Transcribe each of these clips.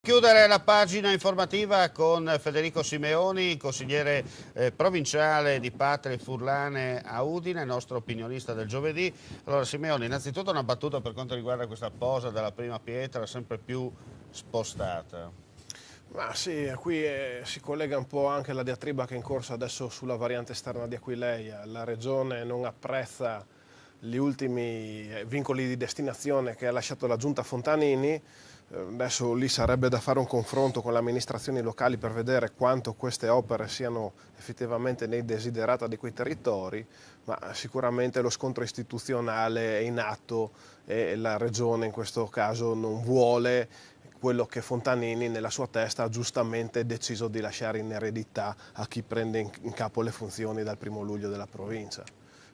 chiudere la pagina informativa con Federico Simeoni, consigliere provinciale di Patria e Furlane a Udine, nostro opinionista del giovedì. Allora Simeoni, innanzitutto una battuta per quanto riguarda questa posa della prima pietra sempre più spostata. Ma sì, qui si collega un po' anche alla diatriba che è in corso adesso sulla variante esterna di Aquileia. La Regione non apprezza gli ultimi vincoli di destinazione che ha lasciato la Giunta Fontanini. Adesso lì sarebbe da fare un confronto con le amministrazioni locali per vedere quanto queste opere siano effettivamente nei desiderata di quei territori, ma sicuramente lo scontro istituzionale è in atto e la Regione in questo caso non vuole quello che Fontanini nella sua testa ha giustamente deciso di lasciare in eredità a chi prende in capo le funzioni dal 1° luglio della provincia.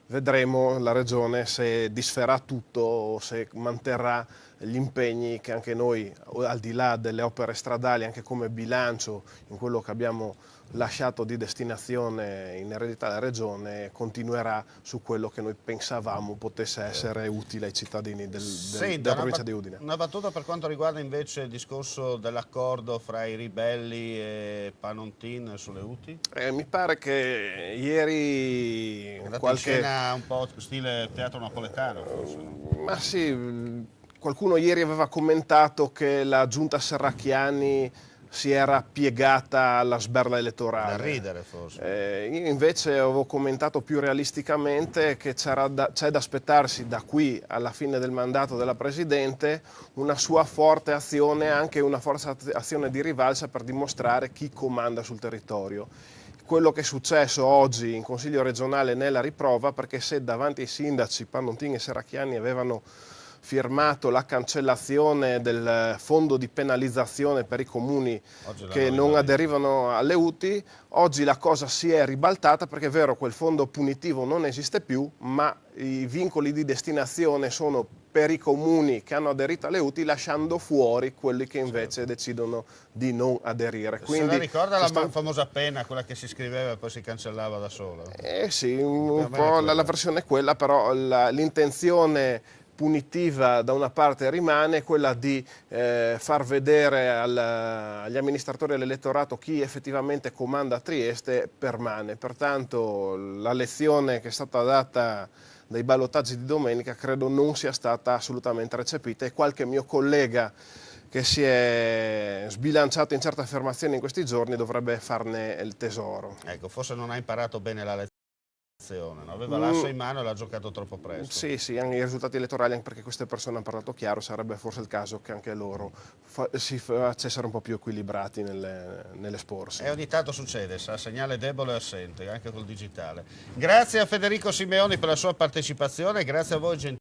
Vedremo la Regione se disferà tutto o se manterrà gli impegni che anche noi, al di là delle opere stradali, anche come bilancio, in quello che abbiamo lasciato di destinazione in eredità alla Regione, continuerà su quello che noi pensavamo potesse essere utile ai cittadini della provincia di Udine. Una battuta per quanto riguarda invece il discorso dell'accordo fra i ribelli e Panontin sulle UTI? Mi pare che ieri in scena un po' stile teatro napoletano forse, no? Ma sì, qualcuno ieri aveva commentato che la giunta Serracchiani si era piegata alla sberla elettorale. Da ridere forse. Io invece avevo commentato più realisticamente che c'è da aspettarsi da qui alla fine del mandato della Presidente una sua forte azione, anche una forte azione di rivalsa per dimostrare chi comanda sul territorio. Quello che è successo oggi in Consiglio regionale ne è la riprova, perché se davanti ai sindaci Panontin e Serracchiani avevano firmato la cancellazione del fondo di penalizzazione per i comuni che non aderivano alle UTI, oggi la cosa si è ribaltata, perché è vero, quel fondo punitivo non esiste più, ma i vincoli di destinazione sono per i comuni che hanno aderito alle UTI, lasciando fuori quelli che invece decidono di non aderire. Quindi, se la ricorda la famosa penna, quella che si scriveva e poi si cancellava da sola? Sì, un po' la versione è quella, però l'intenzione punitiva da una parte rimane, quella di far vedere agli amministratori dell'elettorato chi effettivamente comanda a Trieste permane. Pertanto la lezione che è stata data dai ballottaggi di domenica credo non sia stata assolutamente recepita, e qualche mio collega che si è sbilanciato in certe affermazioni in questi giorni dovrebbe farne il tesoro. Ecco, forse non ha imparato bene la lezione. No? Aveva l'asso in mano e l'ha giocato troppo presto. Sì, anche i risultati elettorali, anche perché queste persone hanno parlato chiaro, sarebbe forse il caso che anche loro si facessero un po' più equilibrati nell'esporsi. E ogni tanto succede, sa, segnale debole e assente, anche col digitale. Grazie a Federico Simeoni per la sua partecipazione, grazie a voi gentili.